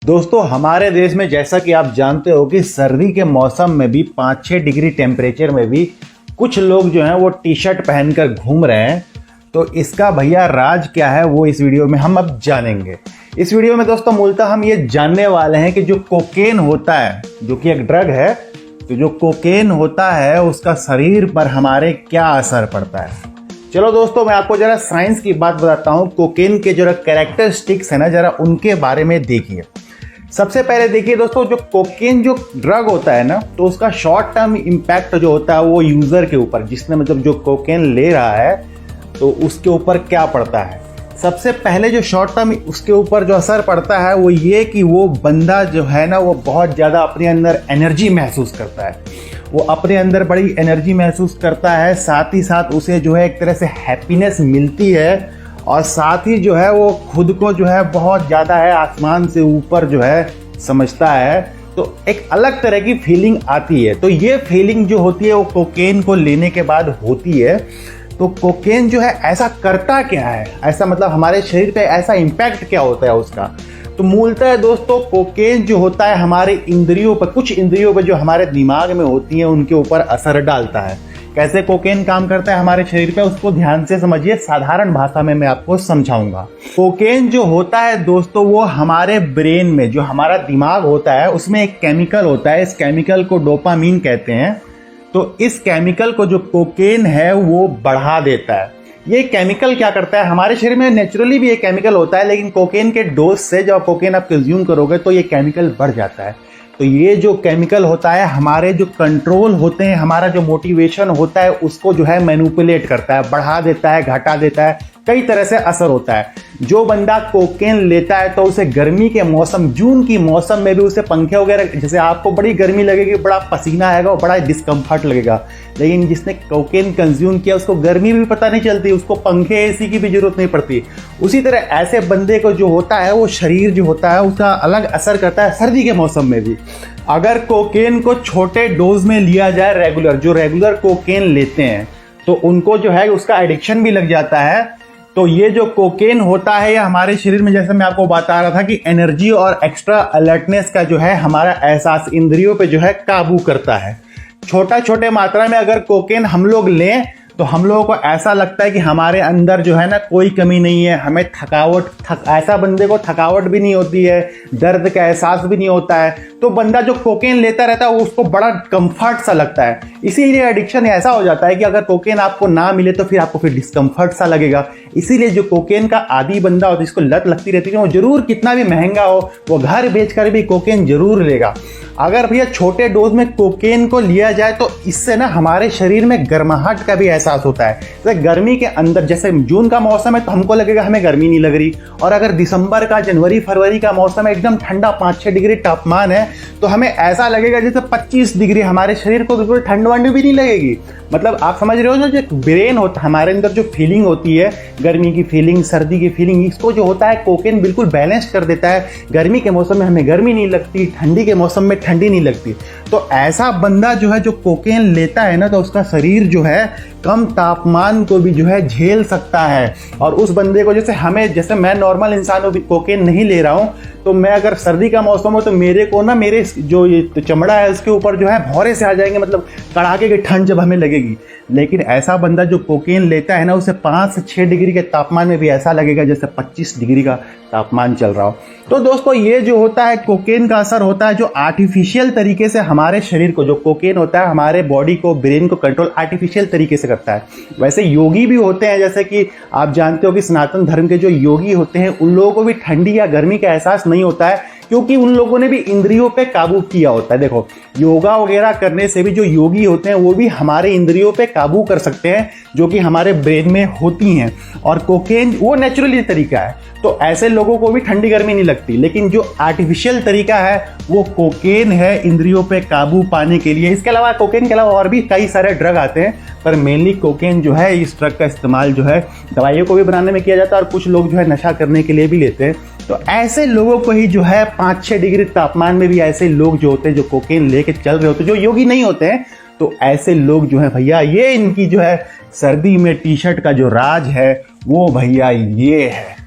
दोस्तों हमारे देश में जैसा कि आप जानते हो कि सर्दी के मौसम में भी 5-6 डिग्री टेम्परेचर में भी कुछ लोग जो हैं वो टी शर्ट पहनकर घूम रहे हैं। तो इसका भैया राज क्या है वो इस वीडियो में हम अब जानेंगे। इस वीडियो में दोस्तों मूलतः हम ये जानने वाले हैं कि जो कोकेन होता है, जो कि एक ड्रग है, तो जो कोकेन होता है उसका शरीर पर हमारे क्या असर पड़ता है। चलो दोस्तों मैं आपको जरा साइंस की बात बताता हूँ। कोकेन के जरा कैरेक्टरिस्टिक्स है ना, जरा उनके बारे में देखिए। सबसे पहले देखिए दोस्तों, जो कोकेन जो ड्रग होता है ना, तो उसका शॉर्ट टर्म इम्पैक्ट जो होता है वो यूजर के ऊपर, जिसने मतलब जो कोकेन ले रहा है तो उसके ऊपर क्या पड़ता है। सबसे पहले जो शॉर्ट टर्म उसके ऊपर जो असर पड़ता है वो ये कि वो बंदा जो है ना वो बहुत ज़्यादा अपने अंदर एनर्जी महसूस करता है। वो अपने अंदर बड़ी एनर्जी महसूस करता है, साथ ही साथ उसे जो है एक तरह से हैप्पीनेस मिलती है, और साथ ही जो है वो खुद को जो है बहुत ज़्यादा है आसमान से ऊपर जो है समझता है। तो एक अलग तरह की फीलिंग आती है। तो ये फीलिंग जो होती है वो कोकेन को लेने के बाद होती है। तो कोकेन जो है ऐसा करता क्या है, ऐसा मतलब हमारे शरीर पे ऐसा इम्पैक्ट क्या होता है उसका। तो मूलतः दोस्तों कोकेन जो होता है हमारे इंद्रियों पर, कुछ इंद्रियों पर जो हमारे दिमाग में होती हैं उनके ऊपर असर डालता है। कैसे कोकेन काम करता है हमारे शरीर पे उसको ध्यान से समझिए, साधारण भाषा में मैं आपको समझाऊंगा। कोकेन जो होता है दोस्तों वो हमारे ब्रेन में, जो हमारा दिमाग होता है उसमें एक केमिकल होता है, इस केमिकल को डोपामीन कहते हैं। तो इस केमिकल को जो कोकेन है वो बढ़ा देता है। ये केमिकल क्या करता है, हमारे शरीर में नेचुरली भी ये केमिकल होता है, लेकिन कोकेन के डोज से जब कोकेन आप कंज्यूम करोगे तो ये केमिकल बढ़ जाता है। तो ये जो केमिकल होता है हमारे जो कंट्रोल होते हैं, हमारा जो मोटिवेशन होता है उसको जो है मैनिपुलेट करता है, बढ़ा देता है, घटा देता है, कई तरह से असर होता है। जो बंदा कोकेन लेता है तो उसे गर्मी के मौसम, जून की मौसम में भी उसे पंखे वगैरह, जैसे आपको बड़ी गर्मी लगेगी, बड़ा पसीना आएगा और बड़ा डिस्कम्फर्ट लगेगा, लेकिन जिसने कोकेन कंज्यूम किया उसको गर्मी भी पता नहीं चलती, उसको पंखे एसी की भी जरूरत नहीं पड़ती। उसी तरह ऐसे बंदे को जो होता है वो शरीर जो होता है उसका अलग असर करता है सर्दी के मौसम में भी। अगर कोकेन को छोटे डोज में लिया जाए, रेगुलर, जो रेगुलर कोकेन लेते हैं तो उनको जो है उसका एडिक्शन भी लग जाता है। तो ये जो कोकेन होता है ये हमारे शरीर में, जैसे मैं आपको बता रहा था कि एनर्जी और एक्स्ट्रा अलर्टनेस का जो है हमारा एहसास इंद्रियों पे जो है काबू करता है। छोटे मात्रा में अगर कोकेन हम लोग लें तो हम लोगों को ऐसा लगता है कि हमारे अंदर जो है ना कोई कमी नहीं है, हमें ऐसा बंदे को थकावट भी नहीं होती है, दर्द का एहसास भी नहीं होता है। तो बंदा जो कोकेन लेता रहता है उसको बड़ा कंफर्ट सा लगता है। इसीलिए एडिक्शन ऐसा हो जाता है कि अगर कोकेन आपको ना मिले तो फिर आपको फिर डिस्कम्फर्ट सा लगेगा। इसीलिए जो कोकेन का आदी बंदा होता है, जिसको लत लगती रहती है, वो जरूर कितना भी महंगा हो वो घर बेचकर भी कोकेन जरूर लेगा। अगर भैया छोटे डोज में कोकेन को लिया जाए तो इससे ना हमारे शरीर में गर्माहट का भी एहसास होता है। जैसे गर्मी के अंदर, जैसे जून का मौसम है तो हमको लगेगा हमें गर्मी नहीं लग रही, और अगर दिसंबर का, जनवरी फरवरी का मौसम है, एकदम ठंडा 5-6 डिग्री तापमान है, तो हमें ऐसा लगेगा जैसे 25 डिग्री, हमारे शरीर को बिल्कुल ठंड वंड भी नहीं लगेगी। मतलब आप समझ रहे हो, जो ब्रेन होता है हमारे अंदर, जो फीलिंग होती है, गर्मी की फीलिंग, सर्दी की फीलिंग, इसको जो होता है कोकेन बिल्कुल बैलेंस कर देता है। गर्मी के मौसम में हमें गर्मी नहीं लगती, ठंडी के मौसम में ठंडी नहीं लगती। तो ऐसा बंदा जो है जो कोकेन लेता है ना, तो उसका शरीर जो है कम तापमान को भी जो है झेल सकता है। और उस बंदे को, जैसे मैं नॉर्मल इंसान हूँ, कोकेन नहीं ले रहा हूँ, तो मैं अगर सर्दी का मौसम हो तो मेरे को ना, मेरे जो ये चमड़ा है उसके ऊपर जो है भौरे से आ जाएंगे, मतलब कड़ाके की ठंड जब हमें लगेगी। लेकिन ऐसा बंदा जो कोकेन लेता है ना उसे 5 से 6 डिग्री के तापमान में भी ऐसा लगेगा जैसे 25 डिग्री का तापमान चल रहा हो। तो दोस्तों ये जो होता है कोकेन का असर होता है जो आर्टिफिशियल तरीके से हमारे शरीर को, जो कोकेन होता है हमारे बॉडी को, ब्रेन को कंट्रोल आर्टिफिशियल तरीके से करता है। वैसे योगी भी होते हैं, जैसे कि आप जानते हो कि सनातन धर्म के जो योगी होते हैं उन लोगों को भी ठंडी या गर्मी का एहसास नहीं होता है, क्योंकि उन लोगों ने भी इंद्रियों पे काबू किया होता है। देखो योगा वगैरह करने से भी जो योगी होते हैं वो भी हमारे इंद्रियों पे काबू कर सकते हैं, जो कि हमारे ब्रेन में होती हैं। और कोकेन वो नेचुरली तरीका है, तो ऐसे लोगों को भी ठंडी गर्मी नहीं लगती। लेकिन जो आर्टिफिशियल तरीका है वो कोकेन है इंद्रियों पे काबू पाने के लिए। इसके अलावा कोकेन के अलावा और भी कई सारे ड्रग आते हैं, पर मेनली कोकेन जो है, इस ड्रग का इस्तेमाल जो है दवाइयों को भी बनाने में किया जाता है, और कुछ लोग जो है नशा करने के लिए भी लेते हैं। तो ऐसे लोगों को ही जो है 5-6 डिग्री तापमान में भी ऐसे लोग जो होते हैं जो कोकेन लेके चल रहे होते हैं, जो योगी नहीं होते हैं, तो ऐसे लोग जो है भैया, ये इनकी जो है सर्दी में टी शर्ट का जो राज है वो भैया ये है।